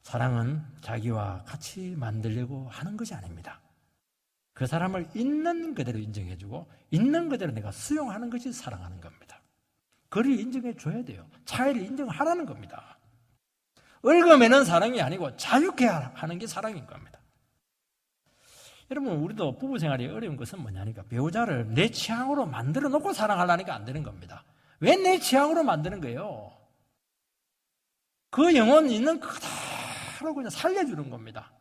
사랑은 자기와 같이 만들려고 하는 것이 아닙니다. 그 사람을 있는 그대로 인정해주고 있는 그대로 내가 수용하는 것이 사랑하는 겁니다. 그를 인정해 줘야 돼요. 차이를 인정하라는 겁니다. 얽어매는 사랑이 아니고 자유케 하는 게 사랑인 겁니다. 여러분, 우리도 부부 생활이 어려운 것은 뭐냐니까 배우자를 내 취향으로 만들어 놓고 사랑하려니까 안 되는 겁니다. 왜 내 취향으로 만드는 거예요? 그 영혼 있는 그대로 그냥 살려주는 겁니다.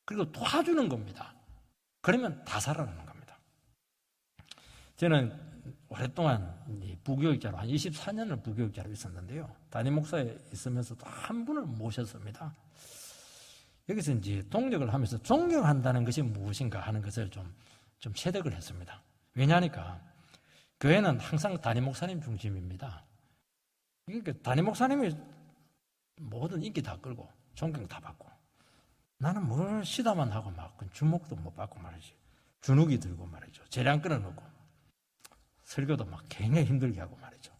그리고 도와주는 겁니다. 그러면 다 살아나는 겁니다. 저는 오랫동안 부교육자로 한 24년을 부교육자로 있었는데요. 담임 목사에 있으면서도 한 분을 모셨습니다. 여기서 이제 동력을 하면서 존경한다는 것이 무엇인가 하는 것을 좀 체득을 했습니다. 왜냐하니까 교회는 항상 담임 목사님 중심입니다. 그러니까 담임 목사님이 모든 인기 다 끌고 존경 다 받고 나는 뭘 시다만 하고 막 주목도 못 받고 말이지. 주눅이 들고 말이죠. 재량 끊어놓고 설교도 막 굉장히 힘들게 하고 말이죠.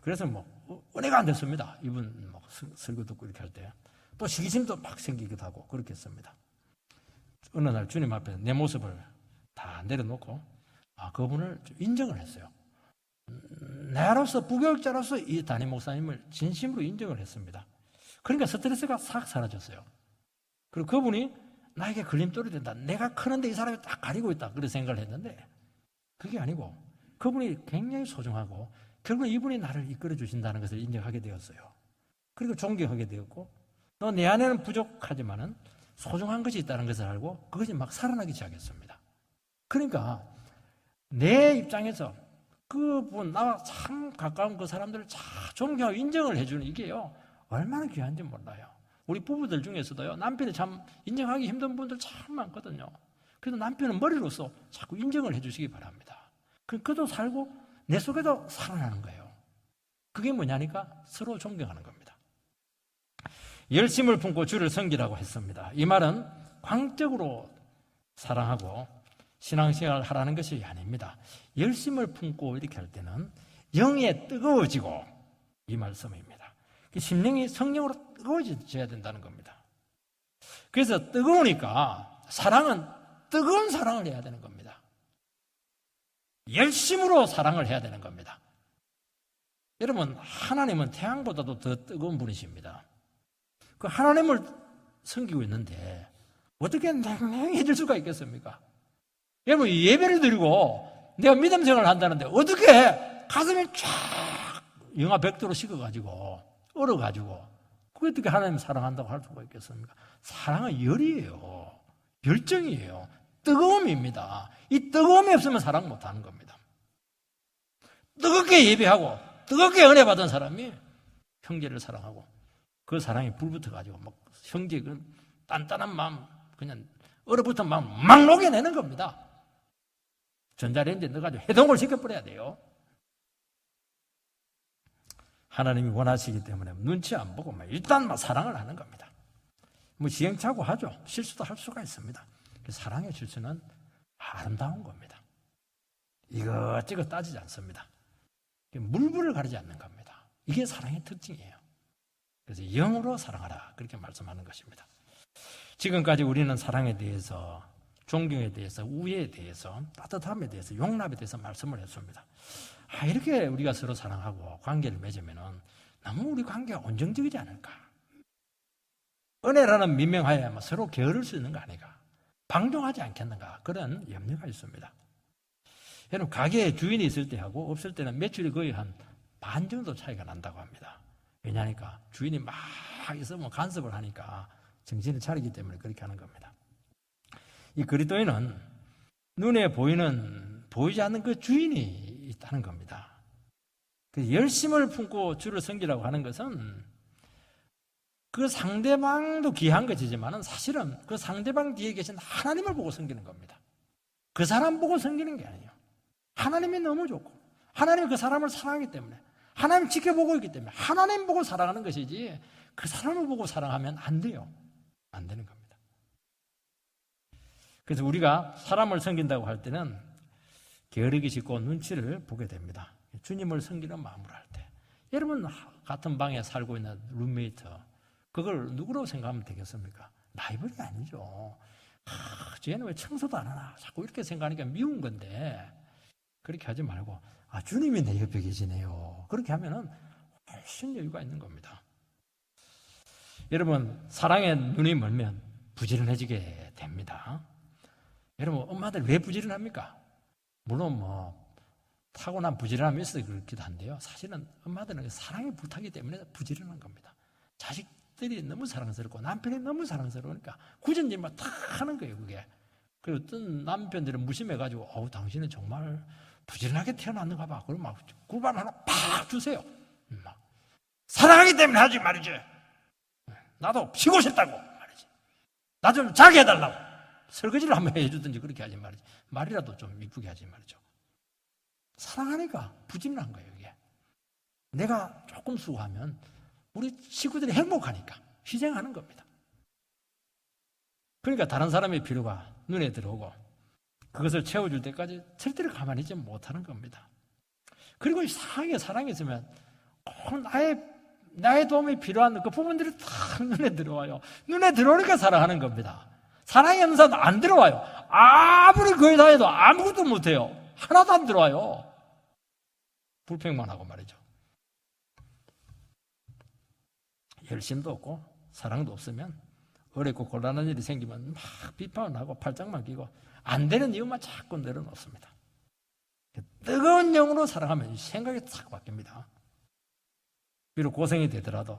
그래서 뭐 은혜가 안 됐습니다. 이분 뭐 설교 듣고 이렇게 할 때. 또 시기심도 막 생기기도 하고 그렇게 했습니다. 어느 날 주님 앞에 내 모습을 다 내려놓고 그분을 인정을 했어요. 나로서 부교육자로서 이 담임 목사님을 진심으로 인정을 했습니다. 그러니까 스트레스가 싹 사라졌어요. 그리고 그분이 나에게 걸림돌이 된다. 내가 크는데 이 사람이 딱 가리고 있다. 그런 생각을 했는데 그게 아니고 그분이 굉장히 소중하고 결국 이분이 나를 이끌어 주신다는 것을 인정하게 되었어요. 그리고 존경하게 되었고 또 내 안에는 부족하지만은 소중한 것이 있다는 것을 알고 그것이 막 살아나기 시작했습니다. 그러니까 내 입장에서 그분 나와 참 가까운 그 사람들을 참 존경하고 인정을 해주는 이게요 얼마나 귀한지 몰라요. 우리 부부들 중에서도요 남편이 참 인정하기 힘든 분들 참 많거든요. 그래서 남편은 머리로서 자꾸 인정을 해주시기 바랍니다. 그도 살고 내 속에도 살아나는 거예요. 그게 뭐냐니까 서로 존경하는 겁니다. 열심을 품고 주를 섬기라고 했습니다. 이 말은 광적으로 사랑하고 신앙생활을 하라는 것이 아닙니다. 열심을 품고 이렇게 할 때는 영에 뜨거워지고 이 말씀입니다. 심령이 성령으로 뜨거워져야 된다는 겁니다. 그래서 뜨거우니까 사랑은 뜨거운 사랑을 해야 되는 겁니다. 열심으로 사랑을 해야 되는 겁니다. 여러분, 하나님은 태양보다도 더 뜨거운 분이십니다. 그 하나님을 섬기고 있는데 어떻게 냉랭해질 수가 있겠습니까? 여러분, 예배를 드리고 내가 믿음 생활을 한다는데 어떻게 가슴이 쫙 영하 100도로 식어가지고 얼어가지고 그게 어떻게 하나님 사랑한다고 할 수가 있겠습니까? 사랑은 열이에요. 열정이에요. 뜨거움입니다. 이 뜨거움이 없으면 사랑 못하는 겁니다. 뜨겁게 예배하고 뜨겁게 은혜 받은 사람이 형제를 사랑하고 그 사랑이 불붙어가지고 막 형제 그 단단한 마음 그냥 얼어붙은 마음 막 녹여내는 겁니다. 전자레인지에 넣어가지고 해동을 시켜버려야 돼요. 하나님이 원하시기 때문에 눈치 안 보고 일단 사랑을 하는 겁니다. 뭐 시행착오 하죠. 실수도 할 수가 있습니다. 사랑의 실수는 아름다운 겁니다. 이것저것 따지지 않습니다. 물불을 가리지 않는 겁니다. 이게 사랑의 특징이에요. 그래서 영으로 사랑하라 그렇게 말씀하는 것입니다. 지금까지 우리는 사랑에 대해서, 존경에 대해서, 우애에 대해서, 따뜻함에 대해서, 용납에 대해서 말씀을 했습니다. 이렇게 우리가 서로 사랑하고 관계를 맺으면 너무 우리 관계가 온정적이지 않을까? 은혜라는 민명하에 서로 게으를 수 있는 거 아닌가? 방종하지 않겠는가? 그런 염려가 있습니다. 여러분, 가게에 주인이 있을 때하고 없을 때는 매출이 거의 한 반 정도 차이가 난다고 합니다. 왜냐하니까 주인이 막 있으면 간섭을 하니까 정신을 차리기 때문에 그렇게 하는 겁니다. 이 그리스도인은 눈에 보이지 않는 그 주인이 있다는 겁니다. 그 열심을 품고 주를 섬기라고 하는 것은 그 상대방도 귀한 것이지만 사실은 그 상대방 뒤에 계신 하나님을 보고 섬기는 겁니다. 그 사람 보고 섬기는 게 아니에요. 하나님이 너무 좋고 하나님이 그 사람을 사랑하기 때문에 하나님 지켜보고 있기 때문에 하나님 보고 사랑하는 것이지 그 사람을 보고 사랑하면 안 돼요. 안 되는 겁니다. 그래서 우리가 사람을 섬긴다고 할 때는 게으르기 쉽고 눈치를 보게 됩니다. 주님을 섬기는 마음으로 할 때. 여러분 같은 방에 살고 있는 룸메이트 그걸 누구로 생각하면 되겠습니까? 라이벌이 아니죠. 쟤는 왜 청소도 안 하나? 자꾸 이렇게 생각하니까 미운 건데 그렇게 하지 말고 주님이 내 옆에 계시네요. 그렇게 하면은 훨씬 여유가 있는 겁니다. 여러분 사랑에 눈이 멀면 부지런해지게 됩니다. 여러분 엄마들 왜 부지런합니까? 물론 타고난 부지런함이 있어서 그렇기도 한데요. 사실은 엄마들은 사랑에 불타기 때문에 부지런한 겁니다. 자식들이 너무 사랑스럽고 남편이 너무 사랑스러우니까 굳은 일만 다 하는 거예요. 그게. 그리고 어떤 남편들은 무심해가지고 당신은 정말 부지런하게 태어났는가 봐. 그럼 막 꿀밤 하나 팍 주세요. 막 사랑하기 때문에 하지 말이지. 나도 쉬고 싶다고 말이지. 나 좀 자게 해달라고. 설거지를 한번 해주든지 그렇게 하지 말이지. 말이라도 좀 이쁘게 하지 말이죠. 사랑하니까 부지런한 거예요. 이게. 내가 조금 수고하면 우리 식구들이 행복하니까 희생하는 겁니다. 그러니까 다른 사람의 필요가 눈에 들어오고 그것을 채워줄 때까지 절대로 가만히 있지 못하는 겁니다. 그리고 사랑이 있으면 꼭 나의 도움이 필요한 그 부분들이 다 눈에 들어와요. 눈에 들어오니까 사랑하는 겁니다. 사랑이 없는 사람은 안 들어와요. 아무리 그 회사에도 아무것도 못해요. 하나도 안 들어와요. 불평만 하고 말이죠. 열심도 없고 사랑도 없으면 어렵고 곤란한 일이 생기면 막 비판을 하고 팔짱만 끼고 안 되는 이유만 자꾸 내려놓습니다. 뜨거운 영으로 사랑하면 생각이 싹 바뀝니다. 비록 고생이 되더라도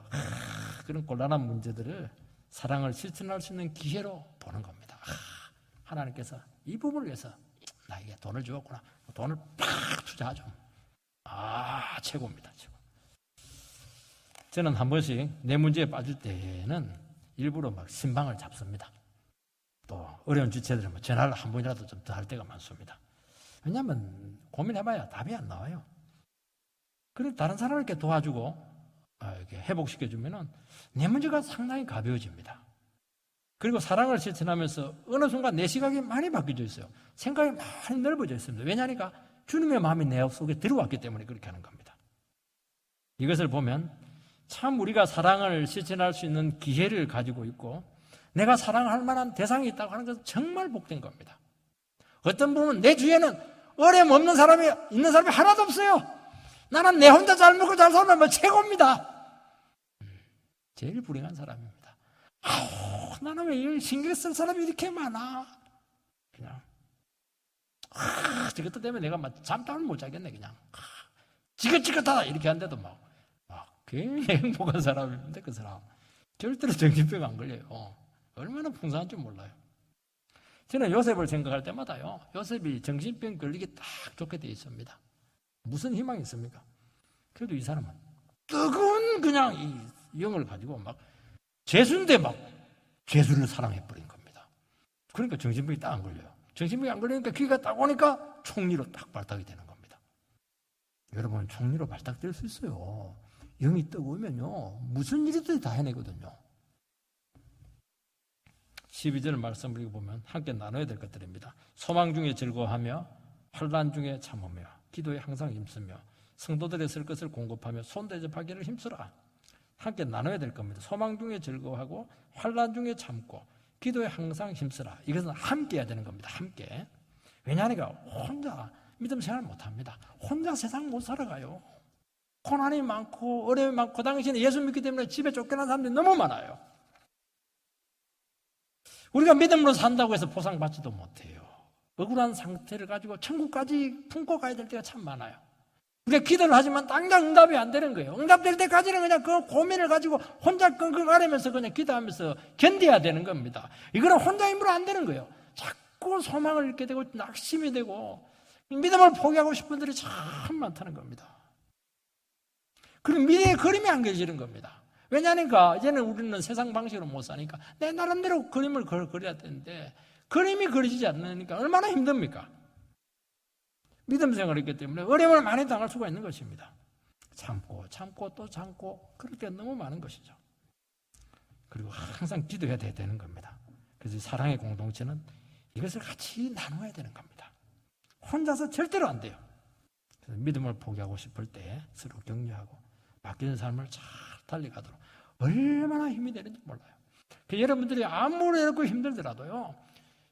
그런 곤란한 문제들을 사랑을 실천할 수 있는 기회로 보는 겁니다. 하나님께서 이 부분을 위해서 나에게 돈을 주었구나. 돈을 팍 투자하죠. 최고입니다. 최고. 저는 한 번씩 내 문제에 빠질 때는 일부러 막 신방을 잡습니다. 또 어려운 주체들은 전화를 한 번이라도 좀 더 할 때가 많습니다. 왜냐하면 고민해봐야 답이 안 나와요. 그래서 다른 사람을 이렇게 도와주고 이렇게 회복시켜주면은 내 문제가 상당히 가벼워집니다. 그리고 사랑을 실천하면서 어느 순간 내 시각이 많이 바뀌어져 있어요. 생각이 많이 넓어져 있습니다. 왜냐하니까 주님의 마음이 내 속에 들어왔기 때문에 그렇게 하는 겁니다. 이것을 보면 참 우리가 사랑을 실천할 수 있는 기회를 가지고 있고 내가 사랑할 만한 대상이 있다고 하는 것은 정말 복된 겁니다. 어떤 분은 내 주위에는 어려움 없는 사람이 있는 사람이 하나도 없어요. 나는 내 혼자 잘 먹고 잘 살면 최고입니다. 제일 불행한 사람입니다. 나는 왜 신경 쓸 사람이 이렇게 많아? 그냥 저것도 때문에 내가 막 잠잠을 못 자겠네. 그냥 지긋지긋하다 이렇게 하는데도 막 굉장히 행복한 사람인데 그 사람 절대로 정신병 안 걸려요. 얼마나 풍성한 줄 몰라요. 저는 요셉을 생각할 때마다요, 요셉이 정신병 걸리기 딱 좋게 되어 있습니다. 무슨 희망이 있습니까? 그래도 이 사람은 뜨거운 그냥 이 영을 가지고 막 죄수인데 막 죄수를 사랑해버린 겁니다. 그러니까 정신병이 딱 안 걸려요. 정신병이 안 걸리니까 기가 딱 오니까 총리로 딱 발탁이 되는 겁니다. 여러분, 총리로 발탁될 수 있어요. 영이 뜨거우면요, 무슨 일이든 다 해내거든요. 12절 말씀을 보면 함께 나눠야 될 것들입니다. 소망 중에 즐거워하며 환난 중에 참으며 기도에 항상 힘쓰며 성도들의 쓸 것을 공급하며 손대접하기를 힘쓰라. 함께 나눠야 될 겁니다. 소망 중에 즐거워하고 환난 중에 참고 기도에 항상 힘쓰라. 이것은 함께 해야 되는 겁니다. 함께. 왜냐하니까 혼자 믿음 생활 못합니다. 혼자 세상 못 살아가요. 고난이 많고 어려움이 많고 당신은 예수 믿기 때문에 집에 쫓겨난 사람들이 너무 많아요. 우리가 믿음으로 산다고 해서 보상받지도 못해요. 억울한 상태를 가지고 천국까지 품고 가야 될 때가 참 많아요. 우리가 기도를 하지만 당장 응답이 안 되는 거예요. 응답될 때까지는 그냥 그 고민을 가지고 혼자 끙끙 앓으면서 그냥 기도하면서 견뎌야 되는 겁니다. 이거는 혼자 힘으로 안 되는 거예요. 자꾸 소망을 잃게 되고 낙심이 되고 믿음을 포기하고 싶은 분들이 참 많다는 겁니다. 그럼 미래의 그림이 안 그려지는 겁니다. 왜냐니까 이제는 우리는 세상 방식으로 못 사니까 내 나름대로 그림을 그려야 되는데 그림이 그려지지 않으니까 얼마나 힘듭니까? 믿음 생활을 했기 때문에 어려움을 많이 당할 수가 있는 것입니다. 참고 또 참고 그럴 때 너무 많은 것이죠. 그리고 항상 기도해야 되는 겁니다. 그래서 사랑의 공동체는 이것을 같이 나눠야 되는 겁니다. 혼자서 절대로 안 돼요. 그래서 믿음을 포기하고 싶을 때 서로 격려하고 바뀌는 삶을 잘 달려가도록 얼마나 힘이 되는지 몰라요. 여러분들이 아무리 어렵고 힘들더라도요,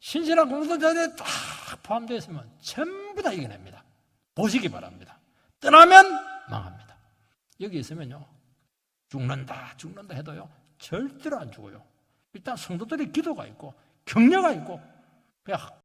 신실한 공동체에 딱 포함되어 있으면 전부 다 이겨냅니다. 보시기 바랍니다. 떠나면 망합니다. 여기 있으면요, 죽는다 해도요, 절대로 안 죽어요. 일단 성도들이 기도가 있고 격려가 있고 그냥